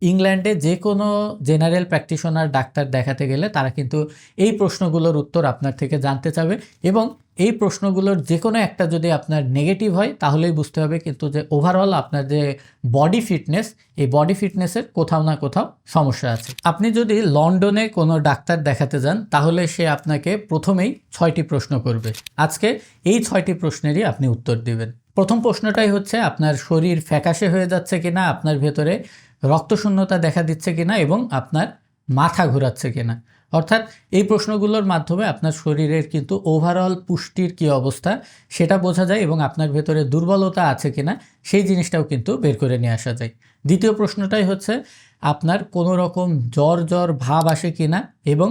ইংল্যান্ডে যে কোনো জেনারেল প্র্যাকটিশনার ডাক্তার দেখাতে গেলে তারা কিন্তু এই প্রশ্নগুলোর উত্তর আপনার থেকে জানতে চাবে এবং এই প্রশ্নগুলোর যে কোনো একটা যদি আপনার নেগেটিভ হয় তাহলেই বুঝতে হবে কিন্তু যে ওভারঅল আপনার যে বডি ফিটনেস, এই বডি ফিটনেসের কোথাও না কোথাও সমস্যা আছে। আপনি যদি লন্ডনে কোনো ডাক্তার দেখাতে যান তাহলে সে আপনাকে প্রথমেই 6টি প্রশ্ন করবে। আজকে এই 6টি প্রশ্নেরই আপনি উত্তর দিবেন। প্রথম প্রশ্নটাই হচ্ছে আপনার শরীর ফ্যাকাশে হয়ে যাচ্ছে কিনা, আপনার ভেতরে রক্তশূন্যতা দেখা দিচ্ছে কিনা এবং আপনার মাথা ঘোরাচ্ছে কিনা। অর্থাৎ এই প্রশ্নগুলোর মাধ্যমে আপনার শরীরের কিন্তু ওভারঅল পুষ্টির কী অবস্থা সেটা বোঝা যায় এবং আপনার ভেতরে দুর্বলতা আছে কিনা সেই জিনিসটাও কিন্তু বের করে নিয়ে আসা যায়। দ্বিতীয় প্রশ্নটাই হচ্ছে আপনার কোনো রকম জ্বর ভাব আসে কিনা এবং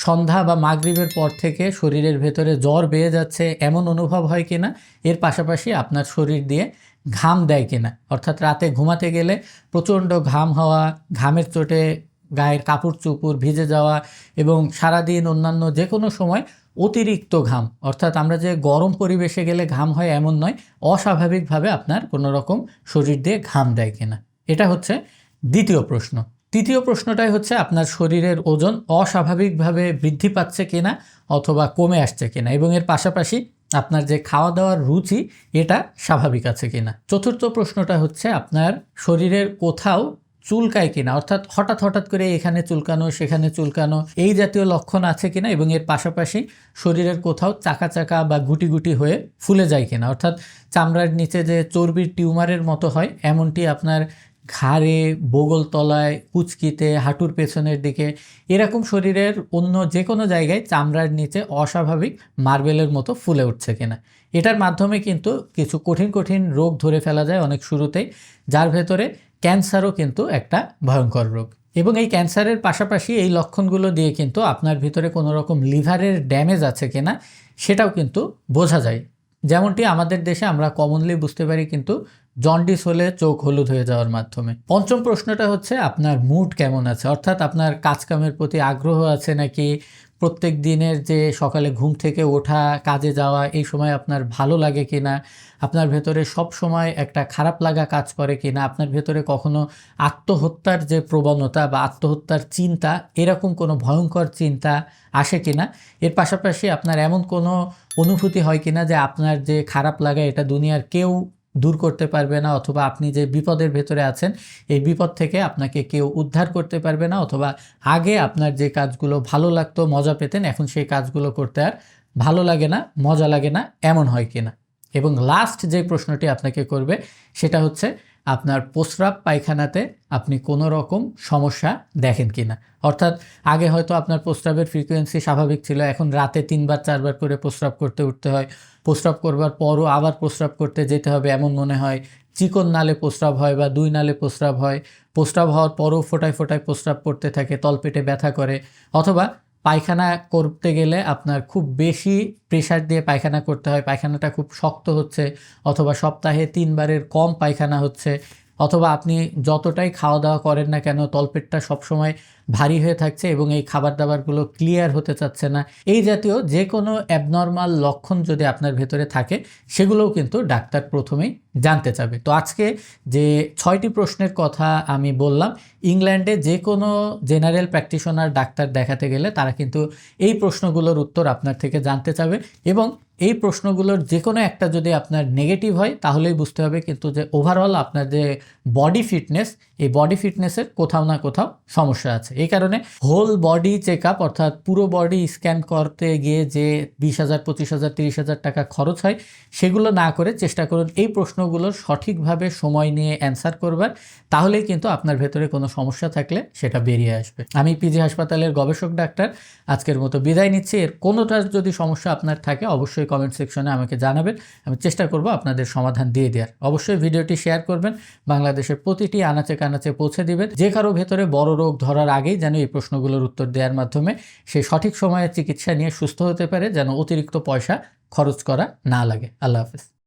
সন্ধ্যা বা মাগরিবের পর থেকে শরীরের ভেতরে জ্বর বেয়ে যাচ্ছে এমন অনুভব হয় কিনা। এর পাশাপাশি আপনার শরীর দিয়ে ঘাম দেয় কিনা, অর্থাৎ রাতে ঘুমাতে গেলে প্রচণ্ড ঘাম হওয়া, ঘামের চোটে গায়ের কাপড় চোপড় ভিজে যাওয়া এবং সারাদিন অন্যান্য যে কোনো সময় অতিরিক্ত ঘাম, অর্থাৎ আমরা যে গরম পরিবেশে গেলে ঘাম হয় এমন নয়, অস্বাভাবিকভাবে আপনার কোনো রকম শরীর দিয়ে ঘাম দেয় কিনা। এটা হচ্ছে দ্বিতীয় প্রশ্ন। তৃতীয় প্রশ্নটাই হচ্ছে আপনার শরীরের ওজন অস্বাভাবিকভাবে বৃদ্ধি পাচ্ছে কিনা অথবা কমে আসছে কিনা এবং এর পাশাপাশি আপনার যে খাওয়া দাওয়ার রুচি এটা স্বাভাবিক আছে কিনা। চতুর্থ প্রশ্নটা হচ্ছে আপনার শরীরের কোথাও চুলকায় কিনা, অর্থাৎ হঠাৎ করে এখানে চুলকানো সেখানে চুলকানো এই জাতীয় লক্ষণ আছে কিনা এবং এর পাশাপাশি শরীরের কোথাও চাকা চাকা বা গুটি গুটি হয়ে ফুলে যায় কিনা, অর্থাৎ চামড়ার নিচে যে চর্বির টিউমারের মতো হয় এমনটি আপনার ঘাড়ে, বগল তলায়, কুচকিতে, হাঁটুর পেছনের দিকে এরকম শরীরের অন্য যে কোনো জায়গায় চামড়ার নিচে অস্বাভাবিক মার্বেলের মতো ফুলে উঠছে কিনা। এটার মাধ্যমে কিন্তু কিছু কঠিন রোগ ধরে ফেলা যায় অনেক শুরুতেই, যার ভেতরে ক্যান্সারও কিন্তু একটা ভয়ঙ্কর রোগ। এবং এই ক্যান্সারের পাশাপাশি এই লক্ষণগুলো দিয়ে কিন্তু আপনার ভিতরে কোনো রকম লিভারের ড্যামেজ আছে কিনা সেটাও কিন্তু বোঝা যায়। যেমনটি আমাদের দেশে আমরা কমনলি বুঝতে পারি কিন্তু জন্ডিস হলে চোখ হলুদ হয়ে যাওয়ার মাধ্যমে। পঞ্চম প্রশ্নটা হচ্ছে আপনার মুড কেমন আছে, অর্থাৎ আপনার কাজকামের প্রতি আগ্রহ আছে নাকি, প্রত্যেক দিনের যে সকালে ঘুম থেকে ওঠা, কাজে যাওয়া এই সময় আপনার ভালো লাগে কিনা, আপনার ভেতরে সব সময় একটা খারাপ লাগা কাজ করে কিনা, আপনার ভেতরে কখনো আত্মহত্যার যে প্রবণতা বা আত্মহত্যার চিন্তা এরকম কোনো ভয়ঙ্কর চিন্তা আসে কিনা, এর পাশাপাশি আপনার এমন কোনো অনুভূতি হয় কিনা যে আপনার যে খারাপ লাগা এটা দুনিয়ার কেউ দূর করতে পারবে না অথবা আপনি যে বিপদের ভেতরে আছেন এই বিপদ থেকে আপনাকে কেউ উদ্ধার করতে পারবে না, অথবা আগে আপনার যে কাজগুলো ভালো লাগতো, মজা পেতেন, এখন সেই কাজগুলো করতে আর ভালো লাগে না, মজা লাগে না, এমন হয় কিনা। এবং লাস্ট যে প্রশ্নটি আপনাকে করবে সেটা হচ্ছে আপনার প্রস্রাব পায়খানাতে আপনি কোনো রকম সমস্যা দেখেন কিনা, অর্থাৎ আগে হয়তো আপনার প্রস্রাবের ফ্রিকোয়েন্সি স্বাভাবিক ছিল, এখন রাতে 3বার 4বার করে প্রস্রাব করতে উঠতে হয়, প্রস্রাব করবার পরও আবার প্রস্রাব করতে যেতে হবে এমন মনে হয়, চিকন নালে প্রস্রাব হয় বা 2 নালে প্রস্রাব হয়, প্রস্রাব হওয়ার পরও ফোটায় প্রস্রাব করতে থাকে, তলপেটে ব্যথা করে, অথবা পায়খানা করতে গেলে আপনার খুব বেশি প্রেশার দিয়ে পায়খানা করতে হয়, পায়খানাটা খুব শক্ত হচ্ছে, অথবা সপ্তাহে 3বারের কম পায়খানা হচ্ছে, অথবা আপনি যতটাই খাওয়া দাওয়া করেন না কেন তলপেটটা সবসময় ভারী হয়ে থাকছে এবং এই খাবার দাবারগুলো ক্লিয়ার হতে চাচ্ছে না। এই জাতীয় যে কোনো অ্যাবনর্মাল লক্ষণ যদি আপনার ভেতরে থাকে সেগুলোও কিন্তু ডাক্তার প্রথমেই জানতে চাবে। তো আজকে যে 6টি প্রশ্নের কথা আমি বললাম, ইংল্যান্ডে যে কোনো জেনারেল প্র্যাকটিশনার ডাক্তার দেখাতে গেলে তারা কিন্তু এই প্রশ্নগুলোর উত্তর আপনার থেকে জানতে চাবে এবং এই প্রশ্নগুলোর যে কোনো একটা যদি আপনার নেগেটিভ হয় তাহলেই বুঝতে হবে কিন্তু যে ওভারঅল আপনার যে বডি ফিটনেস, এই বডি ফিটনেসের কোথাও না কোথাও সমস্যা আছে। এই কারণে হোল বডি চেক আপ অর্থাৎ পুরো বডি স্ক্যান করতে গিয়ে যে 20,000, 25,000, 30,000 টাকা খরচ হয় সেগুলো না করে চেষ্টা করুন এই প্রশ্নগুলোর সঠিকভাবে সময় নিয়ে অ্যান্সার করবার, তাহলেই কিন্তু আপনার ভেতরে কোনো সমস্যা থাকলে সেটা বেরিয়ে আসবে। আমি পিজি হাসপাতালের গবেষক ডাক্তার আজকের মতো বিদায় নিচ্ছি। এর কোনোটার যদি সমস্যা আপনার থাকে অবশ্যই কমেন্ট সেকশনে আমাকে জানাবেন, আমি চেষ্টা করব আপনাদের সমাধান দিয়ে দেওয়ার। অবশ্যই ভিডিওটি শেয়ার করবেন, বাংলাদেশের প্রতিটি আনাচে কানাচে পৌঁছে দিবেন। যে কারো ভেতরে বড় রোগ ধরার আগেই যেন এই প্রশ্নগুলোর উত্তর দেওয়ার মাধ্যমে সে সঠিক সময়ে চিকিৎসা নিয়ে সুস্থ হতে পারে, যেন অতিরিক্ত পয়সা খরচ করা না লাগে। আল্লাহ হাফেজ।